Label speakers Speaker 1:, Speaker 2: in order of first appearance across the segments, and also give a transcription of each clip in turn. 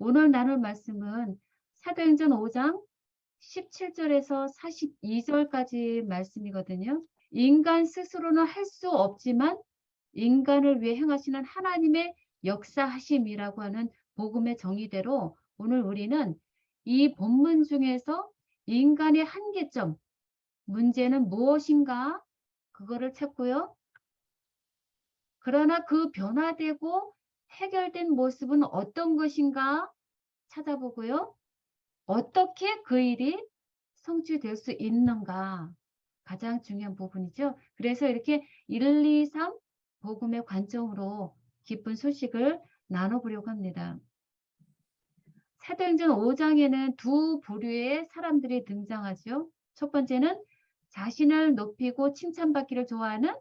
Speaker 1: 오늘 나눌 말씀은 사도행전 5장 17절에서 42절까지 말씀이거든요. 인간 스스로는 할 수 없지만 인간을 위해 행하시는 하나님의 역사하심이라고 하는 복음의 정의대로 오늘 우리는 이 본문 중에서 인간의 한계점, 문제는 무엇인가? 그거를 찾고요. 그러나 그 변화되고 해결된 모습은 어떤 것인가 찾아보고요. 어떻게 그 일이 성취될 수 있는가? 가장 중요한 부분이죠. 그래서 이렇게 1, 2, 3 복음의 관점으로 기쁜 소식을 나눠보려고 합니다. 사도행전 5장에는 두 부류의 사람들이 등장하죠. 첫 번째는 자신을 높이고 칭찬받기를 좋아하는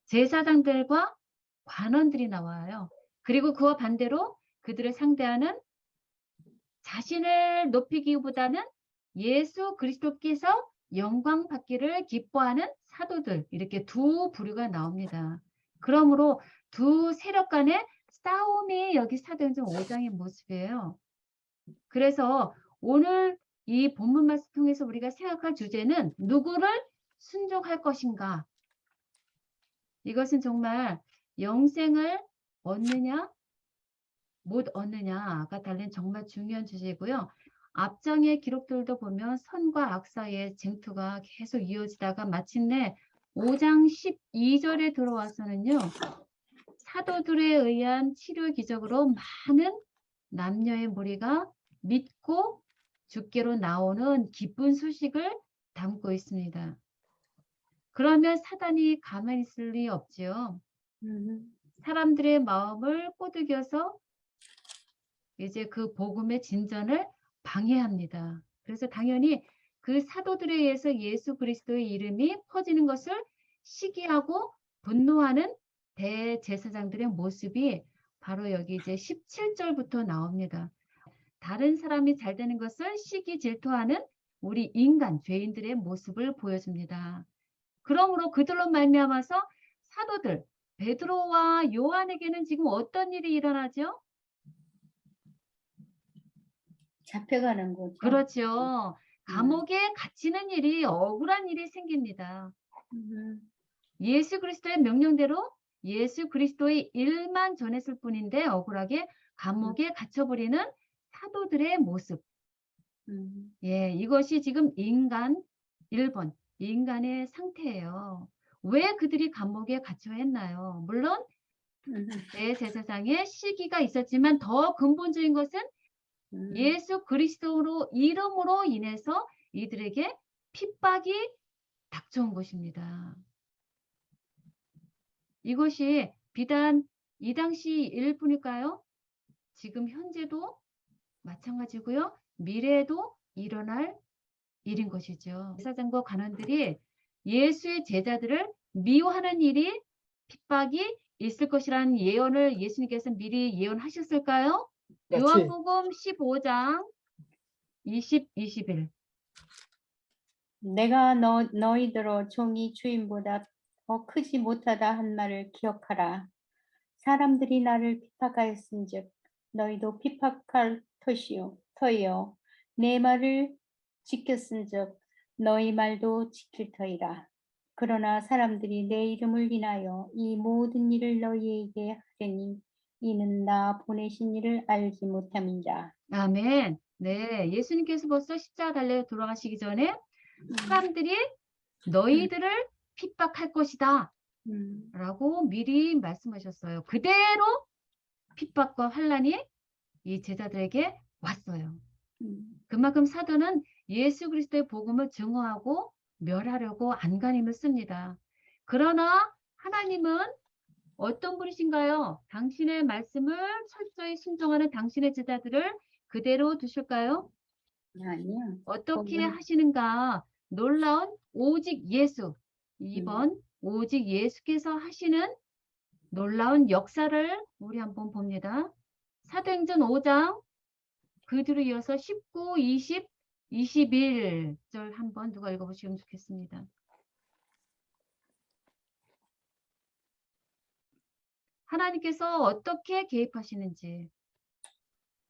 Speaker 1: 제사장들과 관원들이 나와요. 그리고 그와 반대로 그들을 상대하는 자신을 높이기보다는 예수 그리스도께서 영광 받기를 기뻐하는 사도들, 이렇게 두 부류가 나옵니다. 그러므로 두 세력 간의 싸움이 여기 사도행전 5장의 모습이에요. 그래서 오늘 이 본문 말씀 통해서 우리가 생각할 주제는 누구를 순종할 것인가? 이것은 정말 영생을 얻느냐 못 얻느냐가 달린 정말 중요한 주제고요. 앞장의 기록들도 보면 선과 악 사이의 쟁투가 계속 이어지다가 마침내 5장 12절에 들어와서는요. 사도들에 의한 치료 기적으로 많은 남녀의 무리가 믿고 주께로 나오는 기쁜 소식을 담고 있습니다. 그러면 사단이 가만히 있을 리 없지요. 사람들의 마음을 꼬드겨서 이제 그 복음의 진전을 방해합니다. 그래서 당연히 그 사도들에 의해서 예수 그리스도의 이름이 퍼지는 것을 시기하고 분노하는 대제사장들의 모습이 바로 여기 이제 17절부터 나옵니다. 다른 사람이 잘 되는 것을 시기 질투하는 우리 인간 죄인들의 모습을 보여줍니다. 그러므로 그들로 말미암아서 사도들 베드로와 요한에게는 지금 어떤 일이 일어나죠?
Speaker 2: 잡혀가는 거죠.
Speaker 1: 그렇죠. 감옥에 갇히는 일이 억울한 일이 생깁니다. 예수 그리스도의 명령대로 예수 그리스도의 일만 전했을 뿐인데 억울하게 감옥에 갇혀버리는 사도들의 모습. 예, 이것이 지금 인간 1번, 인간의 상태예요. 왜 그들이 감옥에 갇혀야 했나요? 물론 대제사장의 시기가 있었지만 더 근본적인 것은 예수 그리스도로 이름으로 인해서 이들에게 핍박이 닥쳐온 것입니다. 이것이 비단 이 당시 일뿐일까요? 지금 현재도 마찬가지고요. 미래에도 일어날 일인 것이죠. 제사장과 관원들이 예수의 제자들을 미워하는 일이 핍박이 있을 것이라는 예언을 예수님께서 미리 예언하셨을까요? 요한복음 15장 20, 21.
Speaker 2: 내가 너희들로 종이 주인보다 더 크지 못하다 한 말을 기억하라. 사람들이 나를 핍박하였은즉 너희도 핍박할 터이요. 내 말을 지켰은즉 너희 말도 지킬 터이라. 그러나 사람들이 내 이름을 인하여 이 모든 일을 너희에게 하려니 이는 나 보내신 이를 알지 못함이라.
Speaker 1: 아멘. 네, 예수님께서 벌써 십자가 달려 돌아가시기 전에 사람들이 너희들을 핍박할 것이다 라고 미리 말씀하셨어요. 그대로 핍박과 환란이 이 제자들에게 왔어요. 그만큼 사도는 예수 그리스도의 복음을 증거하고 멸하려고 안간힘을 씁니다. 그러나 하나님은 어떤 분이신가요? 당신의 말씀을 철저히 순종하는 당신의 제자들을 그대로 두실까요?
Speaker 2: 아니요.
Speaker 1: 어떻게 하시는가? 놀라운 오직 예수. 2번 오직 예수께서 하시는 놀라운 역사를 우리 한번 봅니다. 사도행전 5장 그 뒤로 이어서 19, 20, 21절 한번 누가 읽어보시면 좋겠습니다. 하나님께서 어떻게 개입하시는지.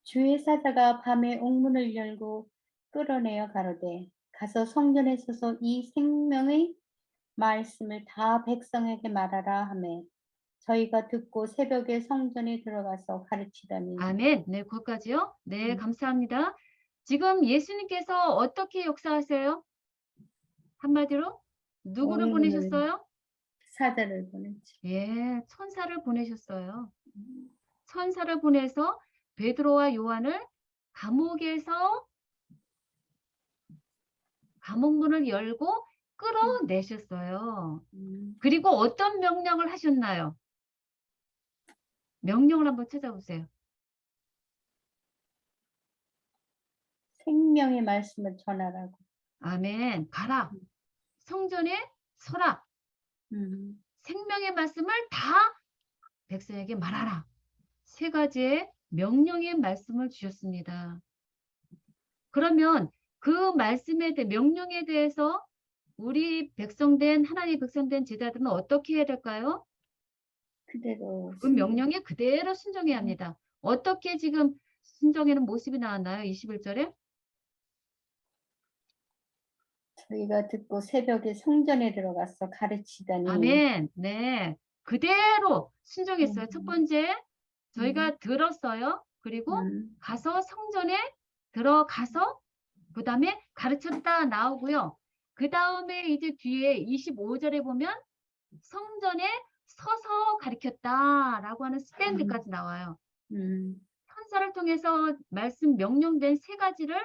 Speaker 2: 주의 사자가 밤에 옥문을 열고 끌어내어 가로되 가서 성전에 서서 이 생명의 말씀을 다 백성에게 말하라 하매 저희가 듣고 새벽에 성전에 들어가서 가르치더니
Speaker 1: 아멘. 네, 거기까지요. 네,
Speaker 2: 음,
Speaker 1: 감사합니다. 지금 예수님께서 어떻게 역사하세요? 한마디로 누구를
Speaker 2: 옥문을
Speaker 1: 보내셨어요?
Speaker 2: 사자를 보냈지.
Speaker 1: 예, 천사를 보내셨어요. 천사를 보내서 베드로와 요한을 감옥에서 감옥문을 열고
Speaker 2: 음,
Speaker 1: 끌어내셨어요.
Speaker 2: 음.
Speaker 1: 그리고 어떤 명령을 하셨나요? 명령을 한번 찾아보세요.
Speaker 2: 생명의 말씀을 전하라고.
Speaker 1: 아멘. 가라. 성전에 서라.
Speaker 2: 음,
Speaker 1: 생명의 말씀을 다 백성에게 말하라. 세 가지의 명령의 말씀을 주셨습니다. 그러면 그 말씀에 대해 명령에 대해서 우리 백성된 하나님 백성된 제자들은 어떻게 해야 될까요?
Speaker 2: 그대로
Speaker 1: 그 명령에 그대로 순종해야
Speaker 2: 음,
Speaker 1: 합니다. 어떻게 지금 순종하는 모습이 나왔나요? 21절에?
Speaker 2: 저희가 듣고 새벽에 성전에 들어가서 가르치더니
Speaker 1: 아멘. 네. 그대로 순종했어요. 첫
Speaker 2: 음,
Speaker 1: 번째,
Speaker 2: 음,
Speaker 1: 저희가 들었어요. 그리고
Speaker 2: 음,
Speaker 1: 가서 성전에 들어가서 그 다음에 가르쳤다 나오고요. 그 다음에 이제 뒤에 25절에 보면 성전에 서서 가르쳤다라고 하는 스탠드까지 나와요.
Speaker 2: 음,
Speaker 1: 천사를 통해서 말씀 명령된 세 가지를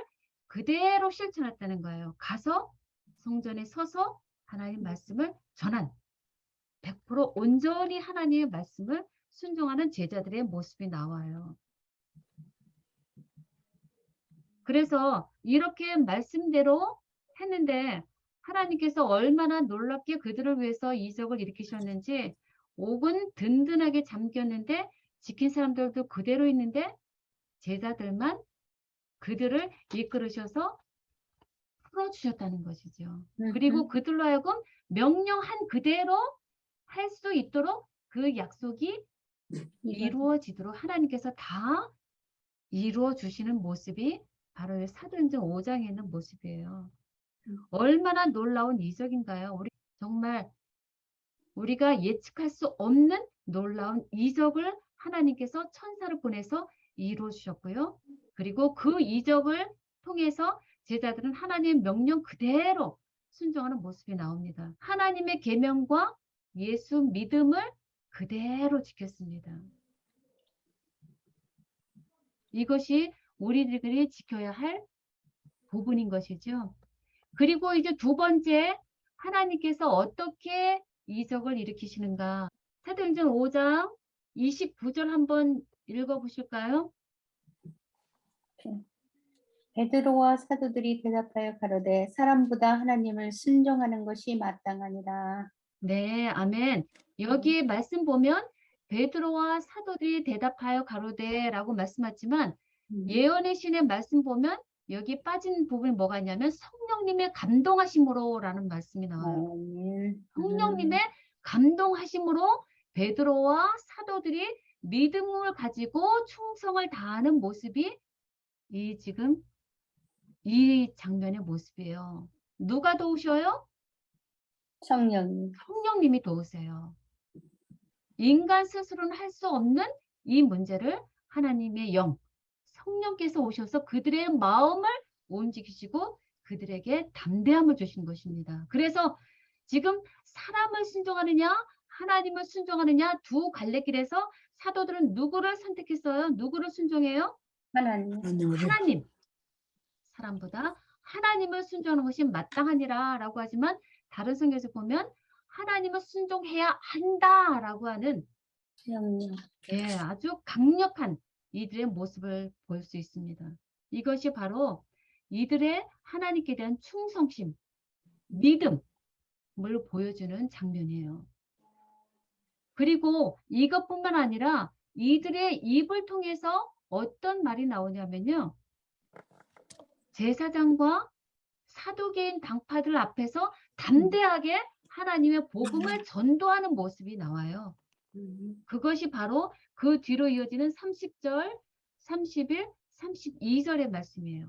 Speaker 1: 그대로 실천했다는 거예요. 가서 성전에 서서 하나님 말씀을 전한 100% 온전히 하나님의 말씀을 순종하는 제자들의 모습이 나와요. 그래서 이렇게 말씀대로 했는데 하나님께서 얼마나 놀랍게 그들을 위해서 이적을 일으키셨는지 옥은 든든하게 잠겼는데 지킨 사람들도 그대로 있는데 제자들만 그들을 이끌으셔서 풀어주셨다는 것이죠. 그리고 그들로 하여금 명령한 그대로 할 수 있도록 그 약속이
Speaker 2: 이거
Speaker 1: 이루어지도록 하나님께서 다 이루어 주시는 모습이 바로 사도행전 5장에 있는 모습이에요. 얼마나 놀라운 이적인가요? 우리 정말 우리가 예측할 수 없는 놀라운 이적을 하나님께서 천사를 보내서 이루어 주셨고요. 그리고 그 이적을 통해서 제자들은 하나님의 명령 그대로 순종하는 모습이 나옵니다. 하나님의 계명과 예수 믿음을 그대로 지켰습니다. 이것이 우리들이 지켜야 할 부분인 것이죠. 그리고 이제 두 번째, 하나님께서 어떻게 이적을 일으키시는가? 사도행전 5장 29절 한번 읽어보실까요?
Speaker 2: 베드로와 사도들이 대답하여 가로되 사람보다 하나님을 순종하는 것이 마땅하니라.
Speaker 1: 네, 아멘. 여기 말씀 보면 베드로와 사도들이 대답하여 가로되라고 말씀하지만 예언의 신의 말씀 보면 여기 빠진 부분이 뭐가 있냐면 성령님의 감동하심으로라는 말씀이 나와요. 성령님의 감동하심으로 베드로와 사도들이 믿음을 가지고 충성을 다하는 모습이 이 지금 이 장면의 모습이에요. 누가 도우셔요?
Speaker 2: 성령님.
Speaker 1: 성령님이 도우세요. 인간 스스로는 할 수 없는 이 문제를 하나님의 영, 성령께서 오셔서 그들의 마음을 움직이시고 그들에게 담대함을 주신 것입니다. 그래서 지금 사람을 순종하느냐, 하나님을 순종하느냐 두 갈래길에서 사도들은 누구를 선택했어요? 누구를 순종해요?
Speaker 2: 하나님.
Speaker 1: 하나님. 사람보다 하나님을 순종하는 것이 마땅하니라 라고 하지만 다른 성경에서 보면 하나님을 순종해야 한다라고 하는
Speaker 2: 성령.
Speaker 1: 예, 아주 강력한 이들의 모습을 볼 수 있습니다. 이것이 바로 이들의 하나님께 대한 충성심, 믿음을 보여주는 장면이에요. 그리고 이것뿐만 아니라 이들의 입을 통해서 어떤 말이 나오냐면요. 제사장과 사두개인 당파들 앞에서 담대하게 하나님의 복음을 전도하는 모습이 나와요. 그것이 바로 그 뒤로 이어지는 30절, 31, 32절의 말씀이에요.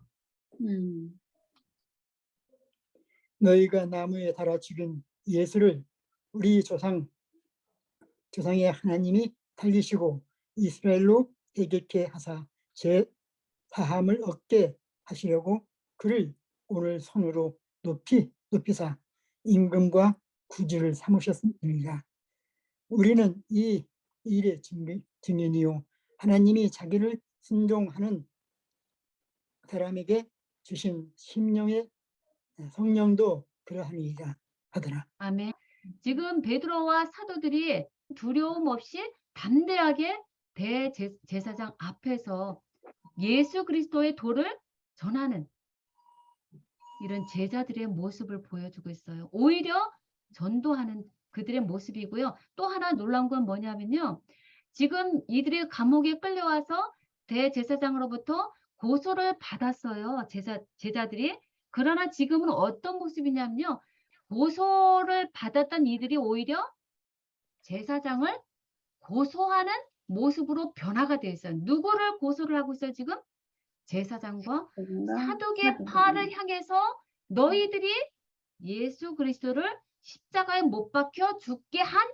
Speaker 3: 너희가 나무에 달아 죽인 예수를 우리 조상의 하나님이 살리시고 이스라엘로 대개케 하사 제 사함을 얻게 하시려고 그를 오늘 손으로 높이사 임금과 구주를 삼으셨습니다. 우리는 이 일의 증인이요 하나님이 자기를 순종하는 사람에게 주신 심령의 성령도 그러하니이다 하더라.
Speaker 1: 아멘. 지금 베드로와 사도들이 두려움 없이 담대하게 대제사장 앞에서 예수 그리스도의 도를 전하는 이런 제자들의 모습을 보여주고 있어요. 오히려 전도하는 그들의 모습이고요. 또 하나 놀라운 건 뭐냐면요. 지금 이들이 감옥에 끌려와서 대제사장으로부터 고소를 받았어요. 제자들이. 그러나 지금은 어떤 모습이냐면요. 고소를 받았던 이들이 오히려 제사장을 고소하는 모습으로 변화가 되어 있어요. 누구를 고소를 하고 있어요, 지금? 제사장과 사두개파를 향해서 너희들이 예수 그리스도를 십자가에 못 박혀 죽게 한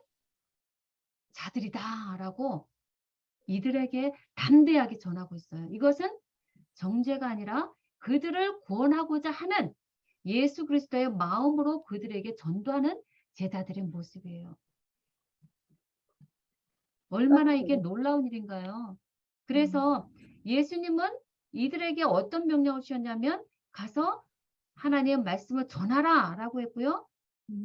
Speaker 1: 자들이다라고 이들에게 담대하게 전하고 있어요. 이것은 정죄가 아니라 그들을 구원하고자 하는 예수 그리스도의 마음으로 그들에게 전도하는 제자들의 모습이에요. 얼마나 이게 놀라운 일인가요? 그래서 예수님은 이들에게 어떤 명령을 주셨냐면 가서 하나님의 말씀을 전하라 라고 했고요.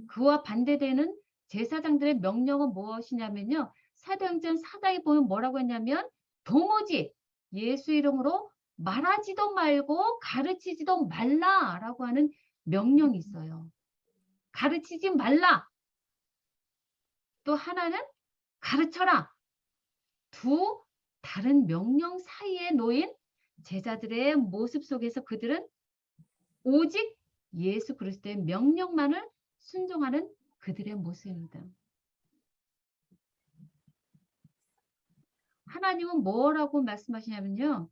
Speaker 1: 그와 반대되는 제사장들의 명령은 무엇이냐면요. 사도행전 4장에 보면 뭐라고 했냐면 도무지 예수 이름으로 말하지도 말고 가르치지도 말라라고 하는 명령이 있어요. 가르치지 말라. 또 하나는 가르쳐라. 두 다른 명령 사이에 놓인 제자들의 모습 속에서 그들은 오직 예수 그리스도의 명령만을 순종하는 그들의 모습입니다. 하나님은 뭐라고 말씀하시냐면요.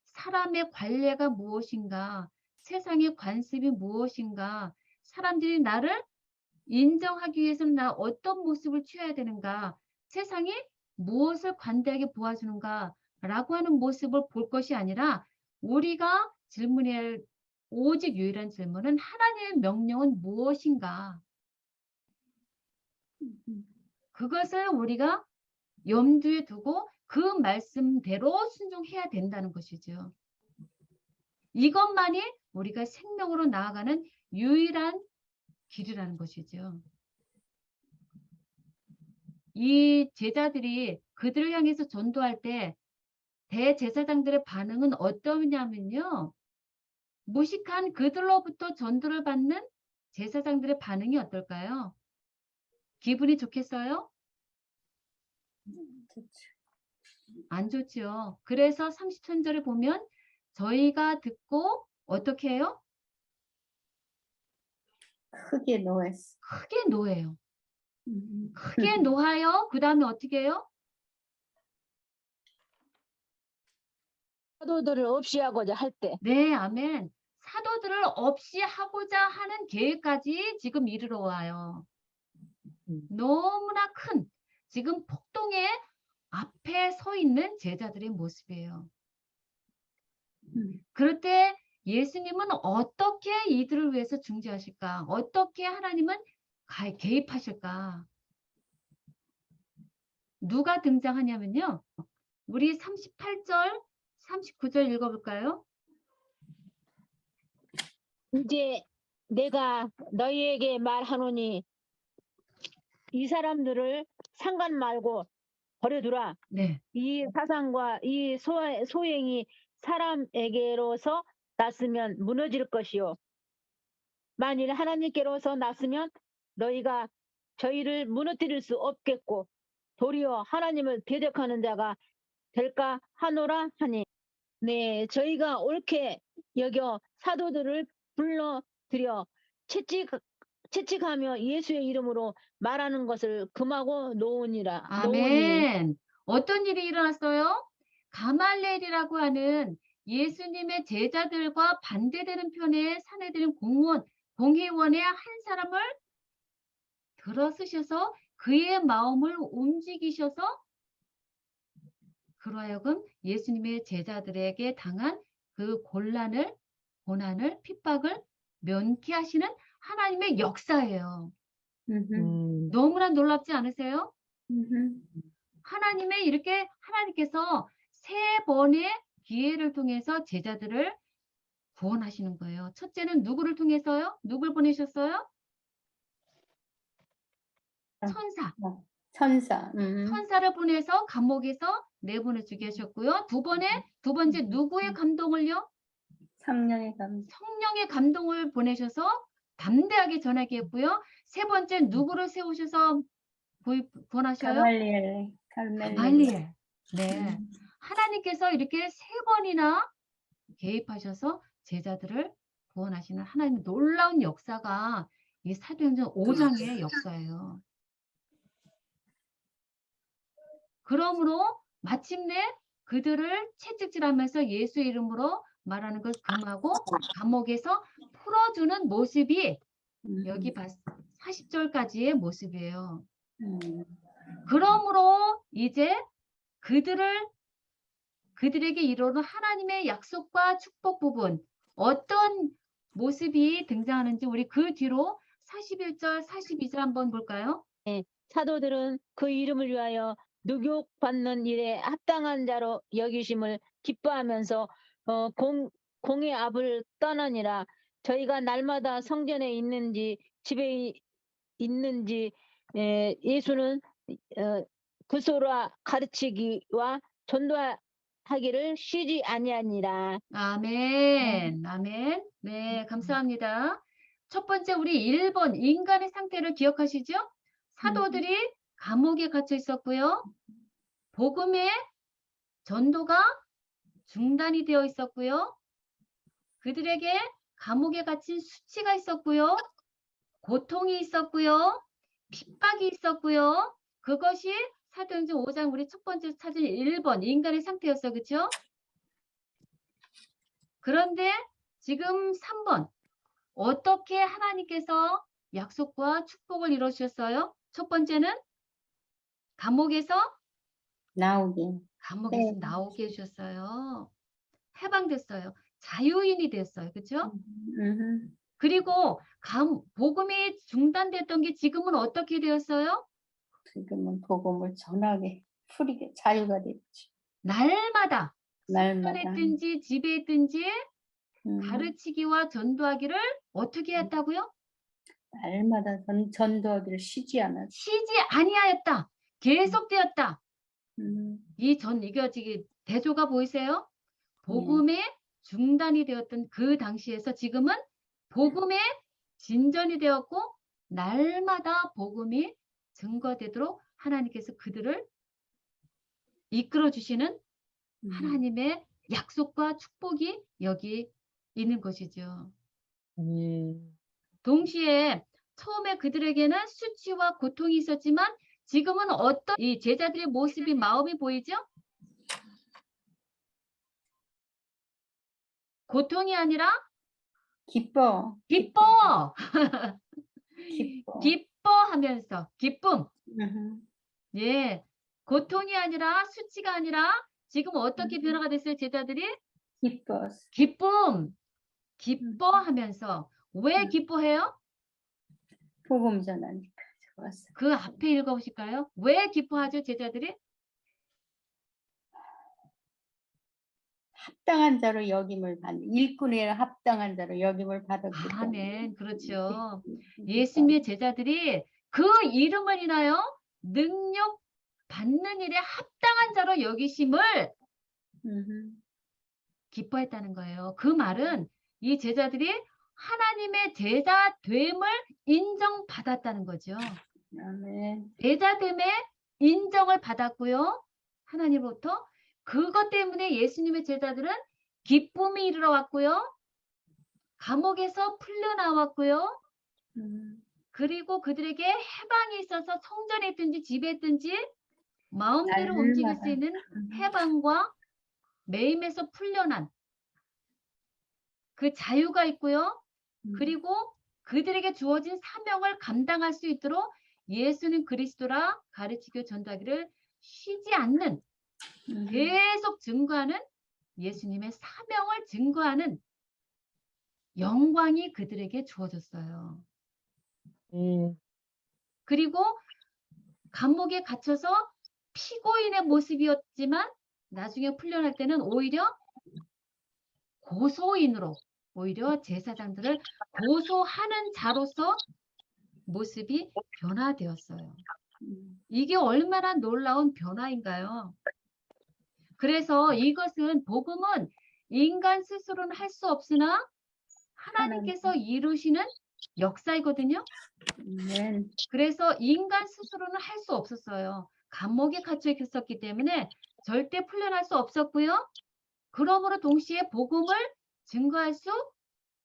Speaker 1: 사람의 관례가 무엇인가, 세상의 관습이 무엇인가, 사람들이 나를 인정하기 위해서는 나 어떤 모습을 취해야 되는가, 세상이 무엇을 관대하게 보아주는가 라고 하는 모습을 볼 것이 아니라 우리가 질문해야 할 오직 유일한 질문은 하나님의 명령은 무엇인가. 그것을 우리가 염두에 두고 그 말씀대로 순종해야 된다는 것이죠. 이것만이 우리가 생명으로 나아가는 유일한 길이라는 것이죠. 이 제자들이 그들을 향해서 전도할 때 대제사장들의 반응은 어떠냐면요. 무식한 그들로부터 전도를 받는 제사장들의 반응이 어떨까요? 기분이 좋겠어요? 안 좋죠. 그래서 33절에 보면 저희가 듣고 어떻게 해요?
Speaker 2: 크게 노했어.
Speaker 1: 크게 노해요. 크게 노하여 그 다음에 어떻게 해요?
Speaker 4: 사도들을 없이 하고자 할 때
Speaker 1: 네, 아멘. 사도들을 없이 하고자 하는 계획까지 지금 이르러 와요. 너무나 큰 지금 폭동의 앞에 서 있는 제자들의 모습이에요. 그럴 때 예수님은 어떻게 이들을 위해서 중재하실까? 어떻게 하나님은 개입하실까? 누가 등장하냐면요. 우리 38절, 39절 읽어볼까요?
Speaker 4: 이제 내가 너희에게 말하노니 이 사람들을 상관 말고 버려두라.
Speaker 1: 네.
Speaker 4: 이 사상과 이 소행이 사람에게로서 났으면 무너질 것이요. 만일 하나님께로서 났으면 너희가 저희를 무너뜨릴 수 없겠고 도리어 하나님을 대적하는 자가 될까 하노라 하니 네 저희가 옳게 여겨 사도들을 불러들여 채찍하며 예수의 이름으로 말하는 것을 금하고 놓으니라.
Speaker 1: 아멘. 어떤 일이 일어났어요? 가말레엘이라고 하는 예수님의 제자들과 반대되는 편에 사내들인 공회원의 한 사람을 들어쓰셔서 그의 마음을 움직이셔서 그러하여금 예수님의 제자들에게 당한 그 고난을, 핍박을 면케하시는 하나님의 역사예요. 너무나 놀랍지 않으세요? 하나님께서 3번의 기회를 통해서 제자들을 구원하시는 거예요. 첫째는 누구를 통해서요? 누굴 보내셨어요? 천사.
Speaker 2: 천사.
Speaker 1: 천사를 보내서 감옥에서 내보내 주게 하셨고요. 두 번째 누구의 감동을요?
Speaker 2: 성령의 감.
Speaker 1: 성령의 감동을 보내셔서 담대하게 전하게 했고요. 세 번째 누구를 세우셔서 구원하셔요?
Speaker 2: 가말리엘.
Speaker 1: 가말리엘. 네. 하나님께서 이렇게 3번이나 개입하셔서 제자들을 구원하시는 하나님의 놀라운 역사가 이 사도행전 5장의 역사예요. 그러므로 마침내 그들을 채찍질하면서 예수 이름으로 말하는 걸 금하고 감옥에서 풀어주는 모습이 여기 40절까지의 모습이에요. 그러므로 이제 그들에게 이르는 하나님의 약속과 축복 부분 어떤 모습이 등장하는지 우리 그 뒤로 41절, 42절 한번 볼까요?
Speaker 4: 사도들은 그 이름을 위하여 누욕받는 일에 합당한 자로 여기심을 기뻐하면서 공의 앞을 떠나니라. 저희가 날마다 성전에 있는지 집에 있는지 예수는 그소라 가르치기와 전도하기를 쉬지 아니하니라.
Speaker 1: 아멘. 아멘. 네, 감사합니다. 첫 번째 우리 1번 인간의 상태를 기억하시죠? 사도들이 감옥에 갇혀 있었고요. 복음의 전도가 중단이 되어 있었고요. 그들에게 감옥에 갇힌 수치가 있었고요. 고통이 있었고요. 핍박이 있었고요. 그것이 사도행전 5장 우리 첫 번째 찾은 1번 인간의 상태였어. 그렇죠? 그런데 지금 3번 어떻게 하나님께서 약속과 축복을 이루셨어요? 첫 번째는 감옥에서
Speaker 2: 나오게.
Speaker 1: 나오게 해주셨어요. 해방됐어요. 자유인이 됐어요. 그렇죠? 그리고 복음이 중단됐던 게 지금은 어떻게 되었어요?
Speaker 2: 지금은 복음을 전하게 풀이게 자유가 됐지.
Speaker 1: 날마다
Speaker 2: 날마다.
Speaker 1: 성전에 집에 있든지 가르치기와 전도하기를 어떻게 했다고요?
Speaker 2: 날마다 전도하기를 쉬지 않았지.
Speaker 1: 쉬지 아니하였다. 계속되었다. 이거 지금 대조가 보이세요? 복음의 중단이 되었던 그 당시에서 지금은 복음의 진전이 되었고 날마다 복음이 증거되도록 하나님께서 그들을 이끌어 주시는 하나님의 약속과 축복이 여기 있는 것이죠. 동시에 처음에 그들에게는 수치와 고통이 있었지만 지금은 어떤 이 제자들의 모습이 마음이 보이죠? 고통이 아니라
Speaker 2: 기뻐.
Speaker 1: 기뻐.
Speaker 2: 기뻐.
Speaker 1: 기뻐하면서 기쁨.
Speaker 2: 음.
Speaker 1: 예. 고통이 아니라 수치가 아니라 지금 어떻게 변화가 됐어요, 제자들이?
Speaker 2: 기뻐.
Speaker 1: 기쁨. 기뻐하면서 왜 기뻐해요?
Speaker 2: 복음 전하니까 좋았어.
Speaker 1: 그 앞에 읽어보실까요? 왜 기뻐하죠, 제자들이?
Speaker 2: 합당한 자로 여김을 받는 일꾼에 합당한 자로 여김을 받았기 때문에.
Speaker 1: 아멘. 그렇죠. 예수님의 제자들이 그 이름을 인하여 능력 받는 일에 합당한 자로 여기심을 기뻐했다는 거예요. 그 말은 이 제자들이 하나님의 제자 됨을 인정받았다는 거죠.
Speaker 2: 아멘.
Speaker 1: 제자됨의 인정을 받았고요. 하나님으로부터 그것 때문에 예수님의 제자들은 기쁨이 이르러 왔고요. 감옥에서 풀려나왔고요. 그리고 그들에게 해방이 있어서 성전에 있든지 집에 있든지 마음대로 움직일 수 있는 해방과 매임에서 풀려난 그 자유가 있고요.
Speaker 2: 음.
Speaker 1: 그리고 그들에게 주어진 사명을 감당할 수 있도록 예수는 그리스도라 가르치고 전도하기를 쉬지 않는 계속 증거하는 예수님의 사명을 증거하는 영광이 그들에게 주어졌어요. 그리고 감옥에 갇혀서 피고인의 모습이었지만 나중에 풀려날 때는 오히려 고소인으로 오히려 제사장들을 고소하는 자로서 모습이 변화되었어요. 이게 얼마나 놀라운 변화인가요? 그래서 이것은 복음은 인간 스스로는 할 수 없으나 하나님께서 이루시는 역사이거든요.
Speaker 2: 아멘.
Speaker 1: 그래서 인간 스스로는 할 수 없었어요. 감옥에 갇혀 있었기 때문에 절대 풀려날 수 없었고요. 그러므로 동시에 복음을 증거할 수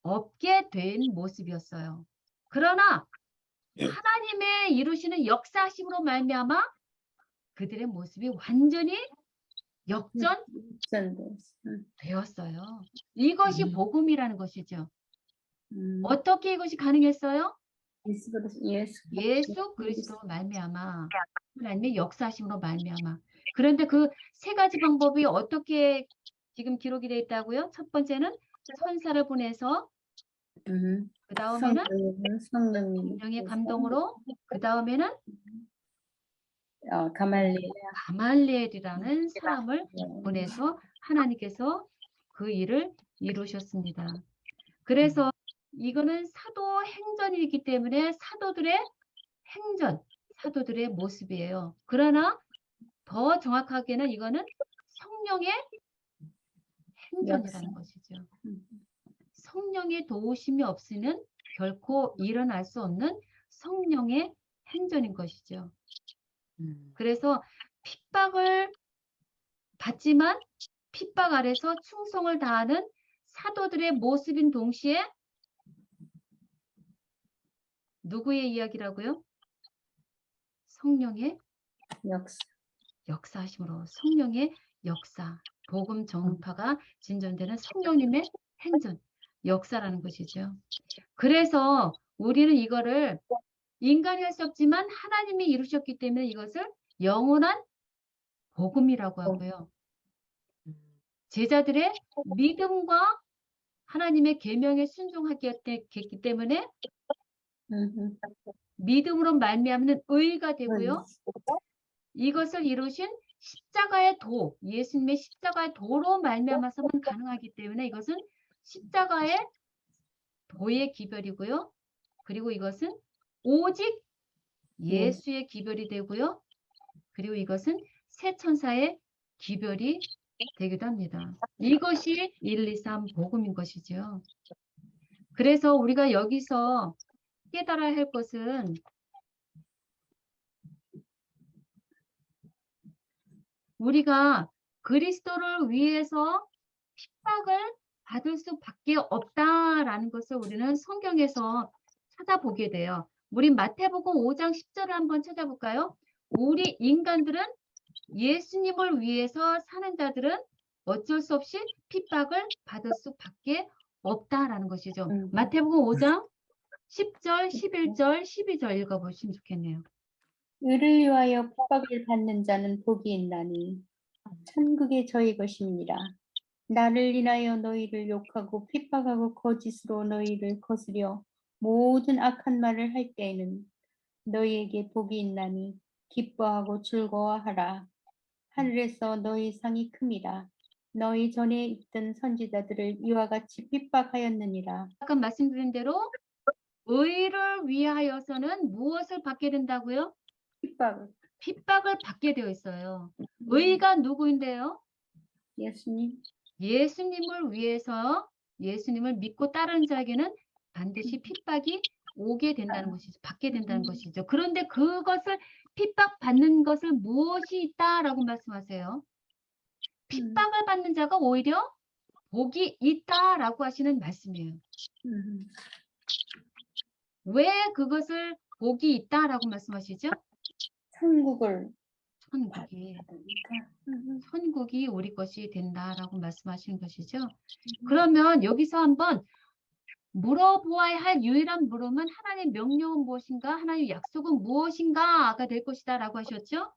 Speaker 1: 없게 된 모습이었어요. 그러나 하나님의 이루시는 역사심으로 말미암아 그들의 모습이 완전히 역전되었어요. 이것이 복음이라는 것이죠. 어떻게 이것이 가능했어요? 예수 그리스도로 말미암아 하나님의 역사심으로 말미암아. 그런데 그 세 가지 방법이 어떻게 지금 기록이 되어 있다고요? 첫 번째는 천사를 보내서 그 다음에는 성령의 감동으로 그 다음에는 가말리엘이라는 사람을 보내서 하나님께서 그 일을 이루셨습니다. 그래서 이거는 사도 행전이기 때문에 사도들의 행전, 사도들의 모습이에요. 그러나 더 정확하게는 이거는 성령의 행전이라는 것이죠. 성령의 도우심이 없이는 결코 일어날 수 없는 성령의 행전인 것이죠. 그래서 핍박을 받지만 핍박 아래서 충성을 다하는 사도들의 모습인 동시에 누구의 이야기라고요? 성령의 역사하심으로 성령의 역사, 복음 전파가 진전되는 성령님의 행전, 역사라는 것이죠. 그래서 우리는 이거를 인간이 할 수 없지만 하나님이 이루셨기 때문에 이것을 영원한 복음이라고 하고요. 제자들의 믿음과 하나님의 계명에 순종하기 때문에 믿음으로 말미암는 의가 되고요. 이것을 이루신 십자가의 도, 예수님의 십자가의 도로 말미암아서만 가능하기 때문에 이것은 십자가의 도의 기별이고요. 그리고 이것은 오직 예수의 기별이 되고요. 그리고 이것은 새 천사의 기별이 되기도 합니다. 이것이 1, 2, 3 복음인 것이죠. 그래서 우리가 여기서 깨달아야 할 것은 우리가 그리스도를 위해서 핍박을 받을 수밖에 없다라는 것을 우리는 성경에서 찾아보게 돼요. 우리 마태복음 5장 10절을 한번 찾아볼까요? 우리 인간들은 예수님을 위해서 사는 자들은 어쩔 수 없이 핍박을 받을 수밖에 없다라는 것이죠. 마태복음 5장 10절, 11절, 12절 읽어보시면 좋겠네요.
Speaker 2: 의를 위하여 핍박을 받는 자는 복이 있나니 천국이 저희 것입니다. 나를 인하여 너희를 욕하고 핍박하고 거짓으로 너희를 거스려 모든 악한 말을 할 때에는 너희에게 복이 있나니 기뻐하고 즐거워하라. 하늘에서 너희 상이 큼이라. 너희 전에 있던 선지자들을 이와 같이 핍박하였느니라.
Speaker 1: 아까 말씀드린 대로 의를 위하여서는 무엇을 받게 된다고요? 핍박을 받게 되어 있어요. 의가 누구인데요?
Speaker 2: 예수님.
Speaker 1: 예수님을 위해서 예수님을 믿고 따르는 자에게는 반드시 핍박이 오게 된다는 것이죠. 받게 된다는 것이죠. 그런데 그것을 핍박받는 것을 무엇이 있다라고 말씀하세요. 핍박을 받는 자가 오히려 복이 있다라고 하시는 말씀이에요. 왜 그것을 복이 있다라고 말씀하시죠? 천국이.
Speaker 2: 받으니까.
Speaker 1: 천국이 우리 것이 된다라고 말씀하시는 것이죠. 그러면 여기서 한번 물어보아야 할 유일한 물음은 하나님의 명령은 무엇인가? 하나님의 약속은 무엇인가?가 될 것이다 라고 하셨죠.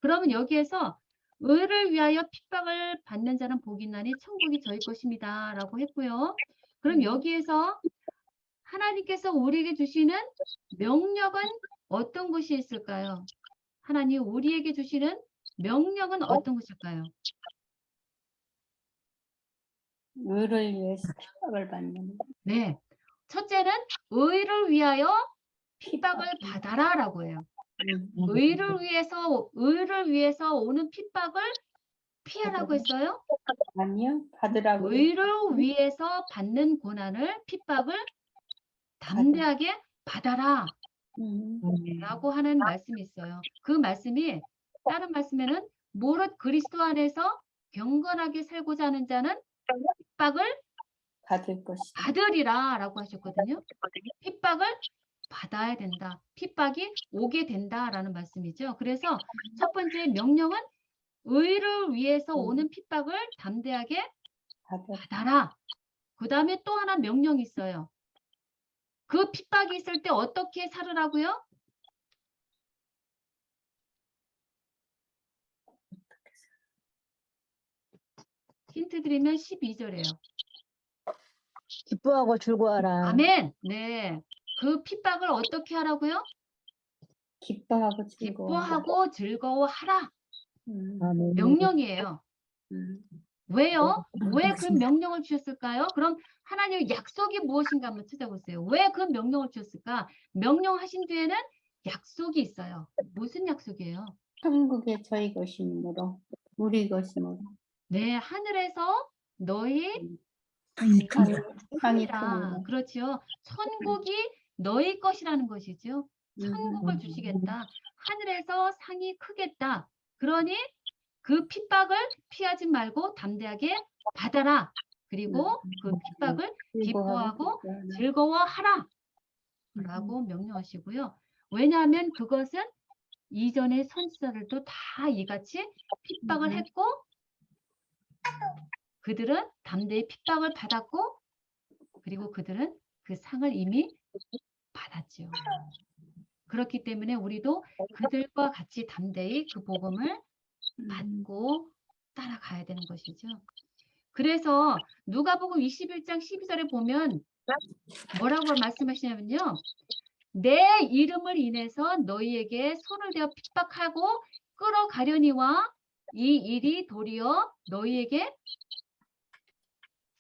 Speaker 1: 그러면 여기에서 의를 위하여 핍박을 받는 자는 복이 있나니 천국이 저희 것입니다 라고 했고요. 그럼 여기에서 하나님께서 우리에게 주시는 명령은 어떤 것이 있을까요? 하나님 우리에게 주시는 명령은 어떤 것일까요?
Speaker 2: 의를 위해서 핍박을 받는
Speaker 1: 네. 첫째는 의를 위하여 핍박을 받아라라고 해요. 의를 위해서 오는 핍박을 피하라고 했어요.
Speaker 2: 아니요, 받으라고.
Speaker 1: 의를 위해서 받는 고난을 핍박을 담대하게 받아라 라고 하는 말씀이 있어요. 그 말씀이 다른 말씀에는 무릇 그리스도 안에서 경건하게 살고자 하는 자는 핍박을
Speaker 2: 받을 것이다.
Speaker 1: 받으리라 라고 하셨거든요. 핍박을 받아야 된다. 핍박이 오게 된다라는 말씀이죠. 그래서 첫 번째 명령은 의를 위해서 오는 핍박을 담대하게 받아라. 그 다음에 또 하나 명령이 있어요. 그 핍박이 있을 때 어떻게 살으라고요? 힌트 드리면 12절이에요.
Speaker 4: 기뻐하고 즐거워하라.
Speaker 1: 아멘. 네. 그 핍박을 어떻게 하라고요?
Speaker 2: 기뻐하고 즐거워.
Speaker 1: 기뻐하고 즐거워하라.
Speaker 4: 아멘.
Speaker 1: 명령이에요. 왜요? 왜 그
Speaker 3: 맞습니다.
Speaker 1: 명령을 주셨을까요? 그럼 하나님의 약속이 무엇인가 한번 찾아보세요. 왜 그 명령을 주셨을까? 명령하신 뒤에는 약속이 있어요. 무슨 약속이에요?
Speaker 2: 천국의 저희 것이므로 우리 것이므로
Speaker 1: 네, 하늘에서 너희
Speaker 3: 땅이 큽니다.
Speaker 2: 땅이
Speaker 1: 큽니다.
Speaker 2: 크므로.
Speaker 1: 그렇죠. 천국이 너희 것이라는 것이죠. 천국을
Speaker 2: 음.
Speaker 1: 주시겠다. 하늘에서 상이 크겠다. 그러니 그 핍박을 피하지 말고 담대하게 받아라. 그리고 그 핍박을 기뻐하고 즐거워하라. 라고 명령하시고요. 왜냐하면 그것은 이전의 선지자들도 다 이같이 핍박을 했고 그들은 담대히 핍박을 받았고 그리고 그들은 그 상을 이미 받았죠. 그렇기 때문에 우리도 그들과 같이 담대히 그 복음을 받고 따라가야 되는 것이죠. 그래서 누가복음 21장 12절에 보면 뭐라고 말씀하시냐면요. 내 이름을 인해서 너희에게 손을 대어 핍박하고 끌어가려니와 이 일이 도리어 너희에게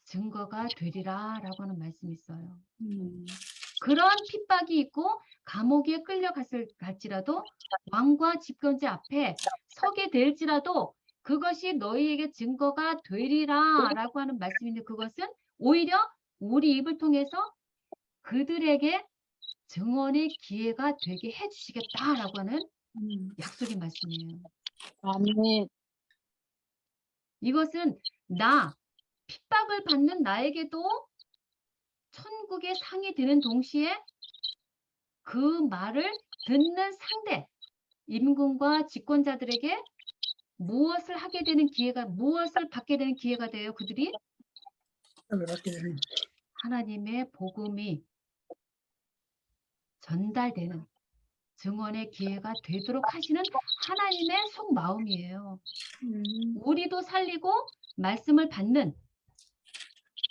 Speaker 1: 증거가 되리라 라고 하는 말씀이 있어요. 그런 핍박이 있고 감옥에 끌려갈지라도 왕과 집권자 앞에 서게 될지라도 그것이 너희에게 증거가 되리라 라고 하는 말씀인데 그것은 오히려 우리 입을 통해서 그들에게 증언의 기회가 되게 해주시겠다라고 하는 약속의 말씀이에요.
Speaker 4: 아멘.
Speaker 1: 이것은 핍박을 받는 나에게도 천국의 상이 되는 동시에 그 말을 듣는 상대, 임금과 집권자들에게 무엇을 받게 되는 기회가 돼요. 그들이 하나님의 복음이 전달되는 증언의 기회가 되도록 하시는 하나님의 속마음이에요. 우리도 살리고 말씀을 받는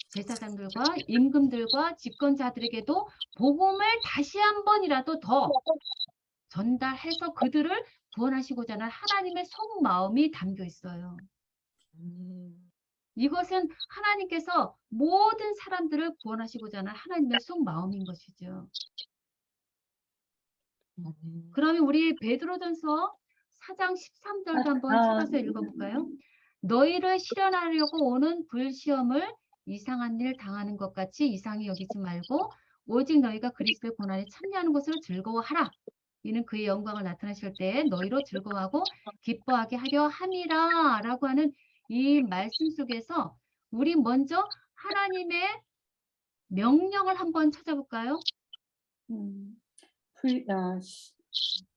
Speaker 1: 제사장들과 임금들과 집권자들에게도 복음을 다시 한 번이라도 더 전달해서 그들을 구원하시고자 하는 하나님의 속마음이 담겨 있어요. 이것은 하나님께서 모든 사람들을 구원하시고자 하는 하나님의 속마음인 것이죠. 그러면 우리 베드로전서 4장 13절도 한번 찾아서 읽어볼까요? 너희를 실현하려고 오는 불시험을 이상한 일 당하는 것 같이 이상히 여기지 말고 오직 너희가 그리스도의 고난에 참여하는 것으로 즐거워하라. 이는 그의 영광을 나타내실 때에 너희로 즐거워하고 기뻐하게 하려 함이라 라고 하는 이 말씀 속에서 우리 먼저 하나님의 명령을 한번 찾아볼까요?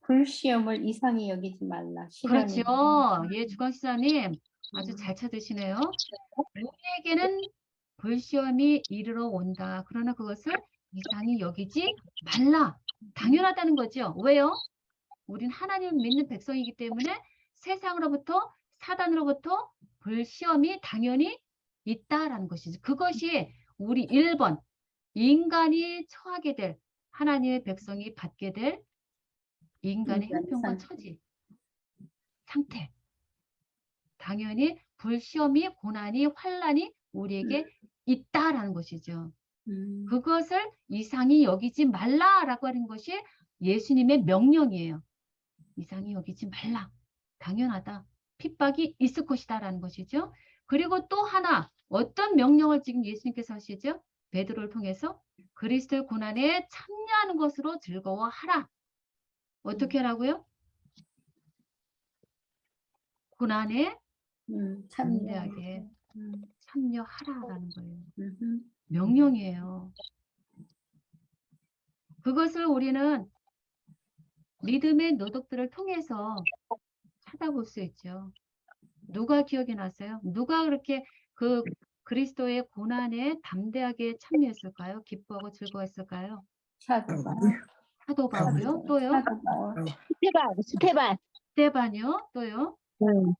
Speaker 2: 불시험을 이상히 여기지 말라.
Speaker 1: 그렇죠.
Speaker 2: 시련이.
Speaker 1: 예, 주광 시사님 아주 잘 찾으시네요. 우리에게는 불시험이 이르러 온다. 그러나 그것을 이상히 여기지 말라. 당연하다는 거죠. 왜요? 우린 하나님을 믿는 백성이기 때문에 세상으로부터 사단으로부터 불시험이 당연히 있다라는 것이죠. 그것이 우리 1번 인간이 처하게 될 하나님의 백성이 받게 될 인간의 형편과 처지 상태. 당연히 불시험이 고난이 환난이 우리에게 있다라는 것이죠. 그것을 이상히 여기지 말라라고 하는 것이 예수님의 명령이에요. 이상히 여기지 말라. 당연하다. 핍박이 있을 것이다라는 것이죠. 그리고 또 하나 어떤 명령을 지금 예수님께서 하시죠? 베드로를 통해서 그리스도의 고난에 참여하는 것으로 즐거워하라. 어떻게 하라고요? 고난에 담대하게 참여하라라는 거예요. 명령이에요. 그것을 우리는 믿음의 노덕들을 통해서 찾아볼 수 있죠. 누가 기억이 나세요? 누가 그렇게 그 그리스도의 고난에 담대하게 참여했을까요? 기뻐하고 즐거워했을까요?
Speaker 2: 사도
Speaker 1: 사도 바울이요? 또요?
Speaker 2: 바울.
Speaker 4: 스테반.
Speaker 1: 스테반이요? 또요?
Speaker 4: 응.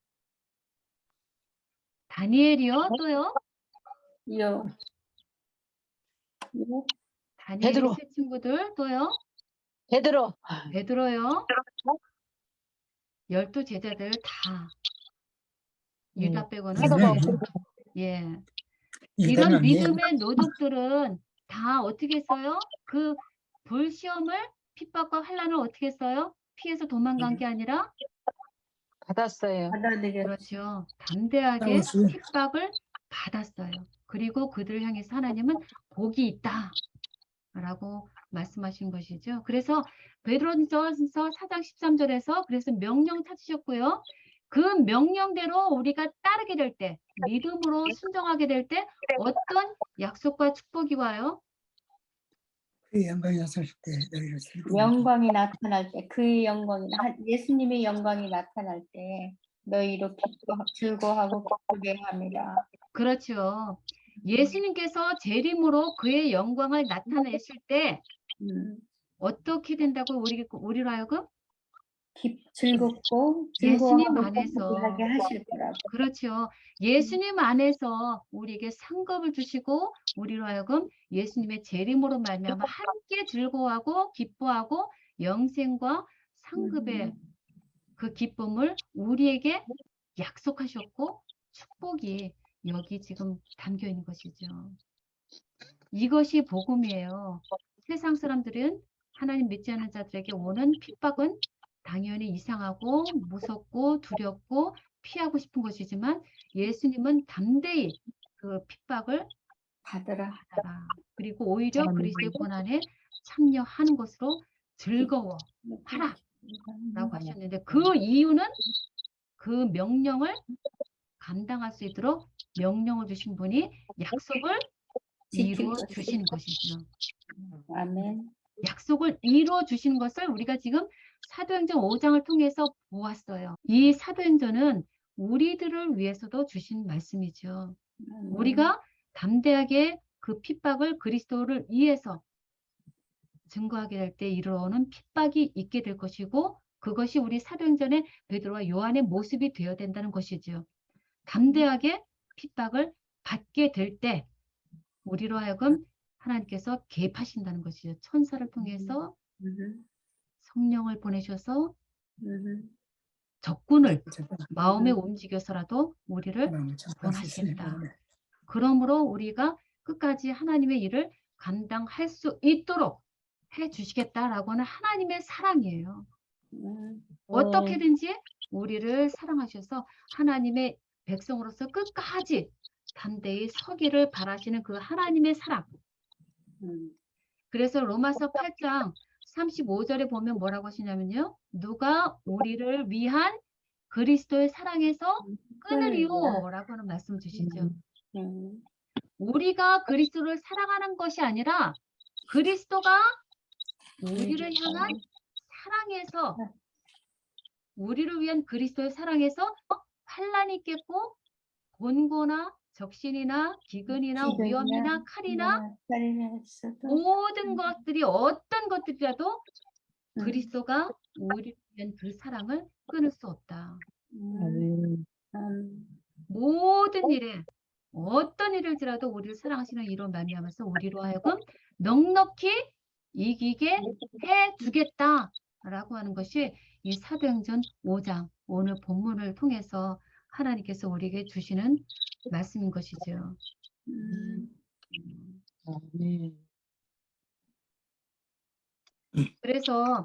Speaker 1: 다니엘이요? 또요?
Speaker 2: 요.
Speaker 1: 다니엘의
Speaker 4: 베드로.
Speaker 1: 세 친구들 또요?
Speaker 4: 베드로.
Speaker 1: 베드로요? 12 제자들 다 유다 빼고는
Speaker 4: 사도 바울.
Speaker 1: 예.
Speaker 3: 이건
Speaker 1: 이런
Speaker 3: 아니에요.
Speaker 1: 믿음의 노족들은 다 어떻게 했어요? 그 불시험을 핍박과 환난을 어떻게 했어요? 피해서 도망간 게 아니라
Speaker 4: 받았어요.
Speaker 2: 받아들였.
Speaker 1: 그렇죠. 담대하게
Speaker 3: 싸웠어요.
Speaker 1: 핍박을 받았어요. 그리고 그들을 향해서 하나님은 복이 있다 라고 말씀하신 것이죠. 그래서 베드로전서 4장 13절에서 그래서 명령 찾으셨고요. 그 명령대로 우리가 따르게 될 때, 믿음으로 순종하게 될 때 어떤 약속과 축복이 와요?
Speaker 3: 그 영광이 나타날 때 너희를 즐거워하게
Speaker 2: 영광이 나타날 때, 그의 영광이 예수님의 영광이 나타날 때 너희로 즐거워하고 기쁘게 합니다.
Speaker 1: 그렇죠. 예수님께서 재림으로 그의 영광을 나타내실 때 어떻게 된다고 우리로 하여금
Speaker 2: 즐겁고
Speaker 1: 예수님
Speaker 2: 즐거워하고
Speaker 1: 안에서
Speaker 2: 기쁘게 하실 거라고.
Speaker 1: 그렇죠. 예수님 안에서 우리에게 상급을 주시고 우리로 하여금 예수님의 재림으로 말미암아 함께 즐거워하고 기뻐하고 영생과 상급의 그 기쁨을 우리에게 약속하셨고 축복이 여기 지금 담겨 있는 것이죠. 이것이 복음이에요. 세상 사람들은 하나님 믿지 않는 자들에게 오는 핍박은 당연히 이상하고 무섭고 두렵고 피하고 싶은 것이지만 예수님은 담대히 그 핍박을
Speaker 2: 받으라.
Speaker 1: 받아라. 그리고 오히려 그리스도의 고난에 참여하는 것으로 즐거워하라 라고 하셨는데 그 이유는 그 명령을 감당할 수 있도록 명령을 주신 분이 약속을 이루어 주시는 것이죠.
Speaker 2: 아멘.
Speaker 1: 약속을 이루어 주시는 것을 우리가 지금 사도행전 5장을 통해서 보았어요. 이 사도행전은 우리들을 위해서도 주신 말씀이죠. 우리가 담대하게 그 핍박을 그리스도를 위해서 증거하게 될 때 이르러오는 핍박이 있게 될 것이고 그것이 우리 사도행전의 베드로와 요한의 모습이 되어야 된다는 것이죠. 담대하게 핍박을 받게 될 때 우리로 하여금 하나님께서 개입하신다는 것이죠. 천사를 통해서 성령을 보내셔서 적군을 마음에 움직여서라도 우리를 구원하시겠다. 그러므로 우리가 끝까지 하나님의 일을 감당할 수 있도록 해주시겠다라고 하는 하나님의 사랑이에요. 어떻게든지 우리를 사랑하셔서 하나님의 백성으로서 끝까지 담대히 서기를 바라시는 그 하나님의 사랑. 그래서 로마서 8장 35절에 보면 뭐라고 하시냐면요. 누가 우리를 위한 그리스도의 사랑에서 끊으리요 라고 하는 말씀을 주시죠. 우리가 그리스도를 사랑하는 것이 아니라 그리스도가 우리를 향한 사랑에서 우리를 위한 그리스도의 사랑에서 환난이 있겠고 곤고나 적신이나 기근이나 위험이나 칼이나 모든 것들이 어떤 것들이라도 그리스도가 우리를 위한 그 사랑을 끊을 수 없다. 모든 일에 어떤 일을지라도 우리를 사랑하시는 이로 말미암아서 우리로 하여금 넉넉히 이기게 해주겠다라고 하는 것이 이 사도행전 5장 오늘 본문을 통해서 하나님께서 우리에게 주시는 말씀인 것이죠. 그래서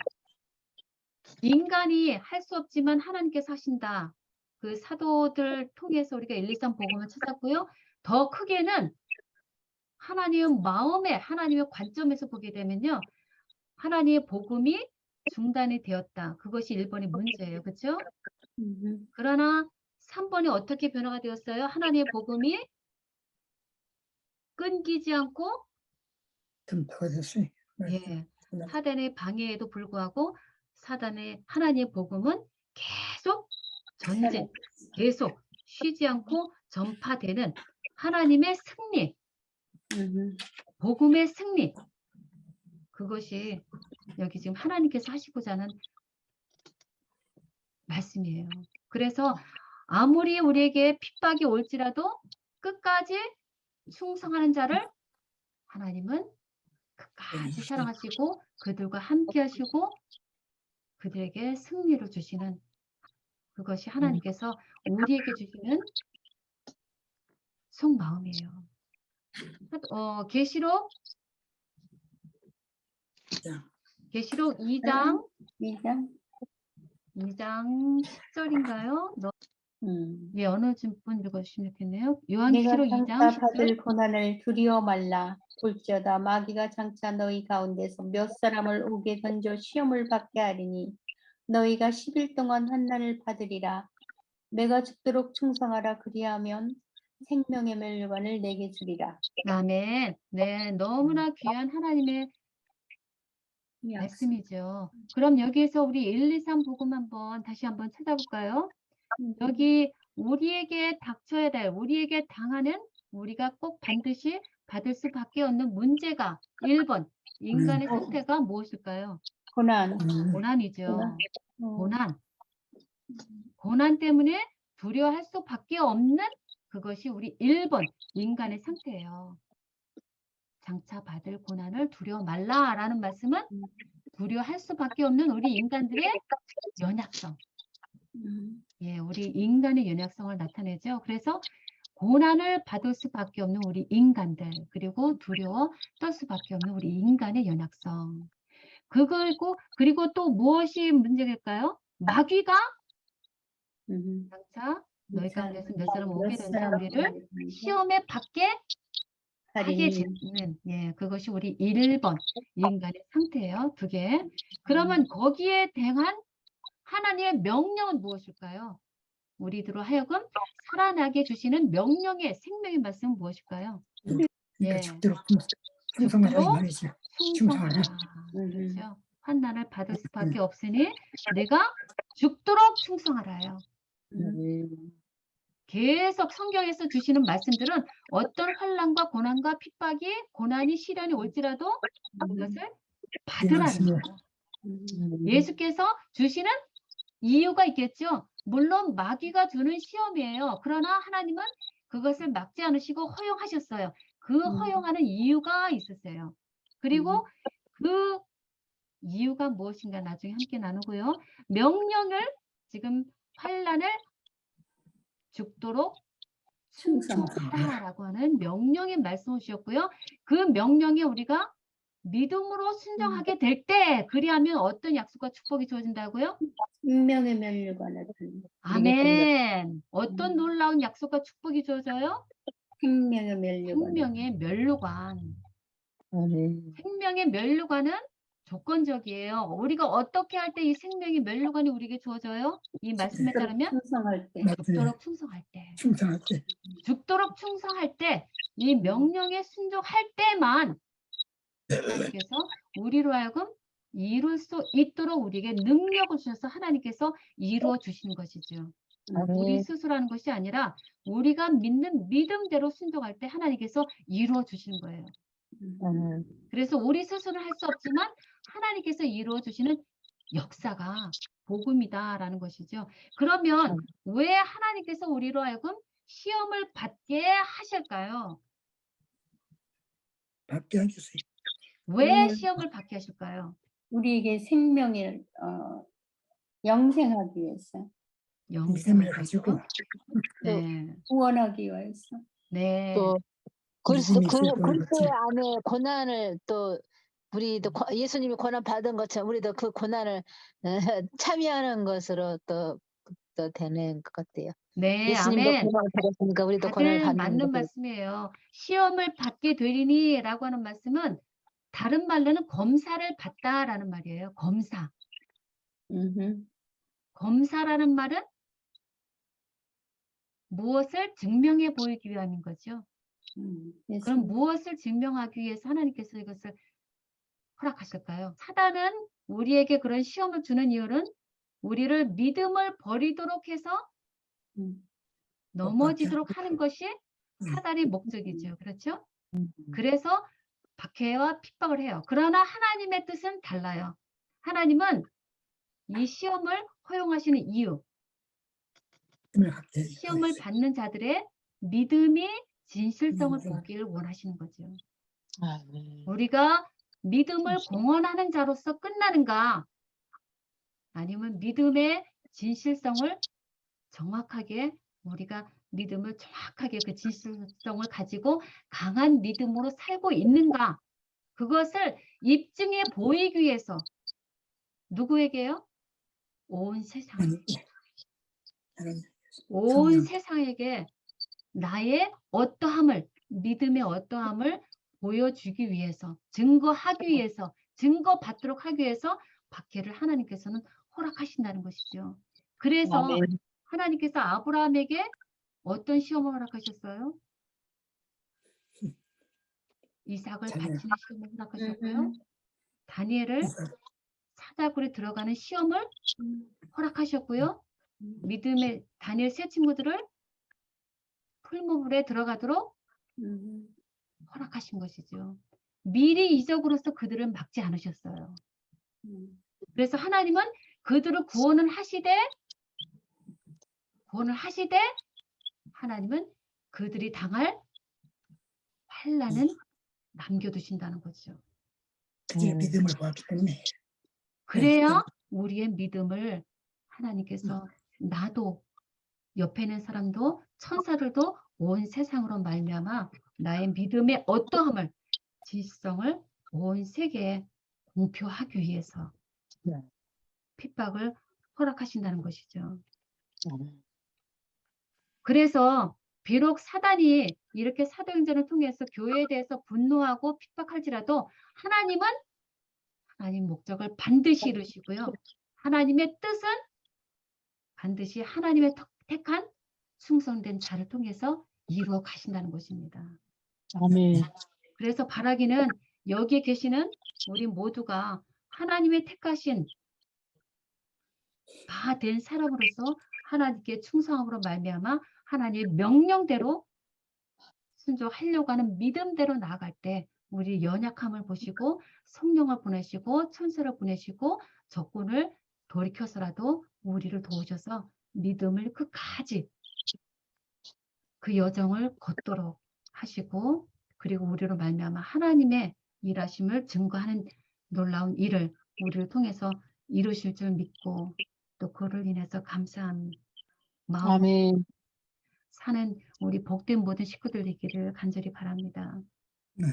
Speaker 1: 인간이 할 수 없지만 하나님께서 하신다. 그 사도들 통해서 우리가 1, 2, 3 복음을 찾았고요. 더 크게는 하나님의 마음에 하나님의 관점에서 보게 되면요. 하나님의 복음이 중단이 되었다. 그것이 1번의 문제예요. 그렇죠? 그러나 3번이 어떻게 변화가 되었어요? 하나님의 복음이 끊기지 않고
Speaker 3: 틈터가 됐으니.
Speaker 1: 예, 사단의 방해에도 불구하고 사단의 하나님의 복음은 계속 전진, 계속 쉬지 않고 전파되는 하나님의 승리, 복음의 승리. 그것이 여기 지금 하나님께서 하시고자 하는 말씀이에요. 그래서 아무리 우리에게 핍박이 올지라도 끝까지 충성하는 자를 하나님은 끝까지 사랑하시고 그들과 함께 하시고 그들에게 승리를 주시는 그것이 하나님께서 우리에게 주시는 속마음이에요. 계시록 2장 10절인가요? 예, 어느 분 읽어주시면 좋겠네요. 요한계시록
Speaker 2: 네가
Speaker 1: 2장
Speaker 2: 장차
Speaker 1: 10절.
Speaker 2: 받을 고난을 두려워 말라. 볼지어다 마귀가 장차 너희 가운데서 몇 사람을 옥에 던져 시험을 받게 하리니 너희가 10일 동안 환난을 받으리라. 내가 죽도록 충성하라. 그리하면 생명의 멸류관을 내게 주리라.
Speaker 1: 아멘. 네, 너무나 귀한 하나님의 말씀이죠. 그럼 여기에서 우리 1, 2, 3 복음 다시 한번 찾아볼까요? 여기 우리에게 닥쳐야 될, 우리에게 당하는 우리가 꼭 반드시 받을 수밖에 없는 문제가 1번, 인간의 상태가 무엇일까요?
Speaker 2: 고난.
Speaker 1: 고난이죠. 고난 때문에 두려워할 수밖에 없는 그것이 우리 1번, 인간의 상태예요. 장차 받을 고난을 두려워 말라라는 말씀은 두려워할 수밖에 없는 우리 인간들의 연약성. 예, 우리 인간의 연약성을 나타내죠. 그래서 고난을 받을 수밖에 없는 우리 인간들, 그리고 두려워 떨 수밖에 없는 우리 인간의 연약성. 그리고 또 무엇이 문제일까요? 마귀가 장차 너희 가운데서 몇 사람 오게 된다. 우리를 시험에 받게 하게 되는, 예, 그것이 우리 1번 인간의 상태예요. 2개. 그러면 거기에 대한 하나님의 명령은 무엇일까요? 우리들로 하여금 살아나게 주시는 명령의 생명의 말씀은 무엇일까요?
Speaker 3: 그러니까
Speaker 1: 예.
Speaker 3: 죽도록 충성하라 이 말이죠.
Speaker 1: 충성하라. 그렇죠? 환난을 받을 수밖에 없으니 내가 죽도록 충성하라요. 계속 성경에서 주시는 말씀들은 어떤 환난과 고난과 핍박이 고난이 시련이 올지라도 그것을 받으라는 거예요. 예수께서 주시는 이유가 있겠죠. 물론 마귀가 주는 시험이에요. 그러나 하나님은 그것을 막지 않으시고 허용하셨어요. 그 허용하는 이유가 있었어요. 그리고 그 이유가 무엇인가 나중에 함께 나누고요. 명령을 지금 환난을 죽도록 충성하라라고 하는 명령의 말씀을 주셨고요. 그 명령에 우리가 믿음으로 순종하게 될 때 그리하면 어떤 약속과 축복이 주어진다고요?
Speaker 2: 생명의 멸류관을
Speaker 1: 아멘. 어떤 놀라운 약속과 축복이 주어져요?
Speaker 2: 생명의 멸류관.
Speaker 1: 생명의 멸류관. 생명의 멸류관은 조건적이에요. 우리가 어떻게 할 때 이 생명의 멸류관이 우리에게 주어져요? 이 말씀에 따르면
Speaker 2: 충성할 때.
Speaker 1: 죽도록 충성할 때.
Speaker 3: 충성할 때.
Speaker 1: 죽도록 충성할 때, 이 명령에 순종할 때만 하나님께서 우리로 하여금 이룰 수 있도록 우리에게 능력을 주셔서 하나님께서 이루어 주시는 것이죠. 우리
Speaker 4: 아멘.
Speaker 1: 스스로 하는 것이 아니라 우리가 믿는 믿음대로 순종할 때 하나님께서 이루어 주시는 거예요.
Speaker 4: 아멘.
Speaker 1: 그래서 우리 스스로는 할 수 없지만 하나님께서 이루어 주시는 역사가 복음이다라는 것이죠. 그러면 왜 하나님께서 우리로 하여금 시험을 받게 하실까요?
Speaker 3: 받게 해주세요.
Speaker 1: 왜 시험을 받게 하실까요?
Speaker 2: 우리에게 생명을 영생하기 위해서,
Speaker 1: 영생을
Speaker 3: 믿음을
Speaker 1: 위해서?
Speaker 3: 가지고
Speaker 1: 네.
Speaker 2: 구원하기 위해서.
Speaker 1: 네.
Speaker 4: 또 그리스도
Speaker 3: 믿음이 있어야 되는
Speaker 4: 그리스도
Speaker 3: 거지.
Speaker 4: 안에 고난을 또 우리도 예수님이 고난 받은 것처럼 우리도 그 고난을 참여하는 것으로 또 되는 것 같아요.
Speaker 1: 네,
Speaker 4: 예수님도
Speaker 1: 아멘.
Speaker 4: 고난을 받았으니까 우리도 고난을
Speaker 1: 다들
Speaker 4: 받는
Speaker 1: 맞는
Speaker 4: 것으로.
Speaker 1: 말씀이에요. 시험을 받게 되리니라고 하는 말씀은 다른 말로는 검사를 받다라는 말이에요. 검사. 검사라는 말은 무엇을 증명해 보이기 위함인 거죠. 그럼 무엇을 증명하기 위해서 하나님께서 이것을 허락하실까요? 사단은 우리에게 그런 시험을 주는 이유는 우리를 믿음을 버리도록 해서 넘어지도록 하는 것이 사단의 목적이죠. 그렇죠? 그래서 박해와 핍박을 해요. 그러나 하나님의 뜻은 달라요. 하나님은 이 시험을 허용하시는 이유,
Speaker 3: 믿음을 갖게 해주세요.
Speaker 1: 시험을 받는 자들의 믿음이 진실성을
Speaker 3: 믿음.
Speaker 1: 보기를 원하시는 거죠.
Speaker 4: 아멘.
Speaker 1: 우리가 믿음을 공언하는 자로서 끝나는가? 아니면 믿음의 진실성을 정확하게 우리가 믿음을 정확하게 그 진실성을 가지고 강한 믿음으로 살고 있는가? 그것을 입증해 보이기 위해서 누구에게요? 온 세상.
Speaker 3: 하나님,
Speaker 1: 온
Speaker 3: 성령.
Speaker 1: 세상에게 나의 어떠함을 믿음의 어떠함을 보여주기 위해서 증거하기 위해서 증거받도록 하기 위해서 박해를 하나님께서는 허락하신다는 것이죠. 그래서
Speaker 4: 아멘.
Speaker 1: 하나님께서 아브라함에게 어떤 시험을 허락하셨어요? 이삭을
Speaker 3: 자녀.
Speaker 1: 바치는 시험을 허락하셨고요. 다니엘을 사자굴에 들어가는 시험을 허락하셨고요. 믿음의 다니엘 세 친구들을 풀무불에 들어가도록 허락하신 것이죠. 미리 이적으로서 그들을 막지 않으셨어요. 그래서 하나님은 그들을 구원을 하시되 하나님은 그들이 당할 환난은 남겨두신다는 거죠.
Speaker 3: 그들의 믿음을 보았기 때문에
Speaker 1: 그래야 우리의 믿음을 하나님께서 나도 옆에 있는 사람도 천사들도 온 세상으로 말미암아 나의 믿음의 어떠함을 진실성을 온 세계에 공표하기 위해서 핍박을 허락하신다는 것이죠. 그래서 비록 사단이 이렇게 사도행전을 통해서 교회에 대해서 분노하고 핍박할지라도 하나님은 하나님 목적을 반드시 이루시고요. 하나님의 뜻은 반드시 하나님의 택한 충성된 자를 통해서 이루어 가신다는 것입니다.
Speaker 4: 아멘.
Speaker 1: 그래서 바라기는 여기에 계시는 우리 모두가 하나님의 택하신 다 된 사람으로서 하나님께 충성함으로 말미암아 하나님의 명령대로 순종하려고 하는 믿음대로 나아갈 때 우리 연약함을 보시고 성령을 보내시고 천사를 보내시고 적군을 돌이켜서라도 우리를 도우셔서 믿음을 끝까지 그 여정을 걷도록 하시고 그리고 우리로 말미암아 하나님의 일하심을 증거하는 놀라운 일을 우리를 통해서 이루실 줄 믿고 또 그를 인해서 감사한 마음
Speaker 4: 아멘.
Speaker 1: 사는 우리 복된 모든 식구들 되기를 간절히 바랍니다.
Speaker 3: 네.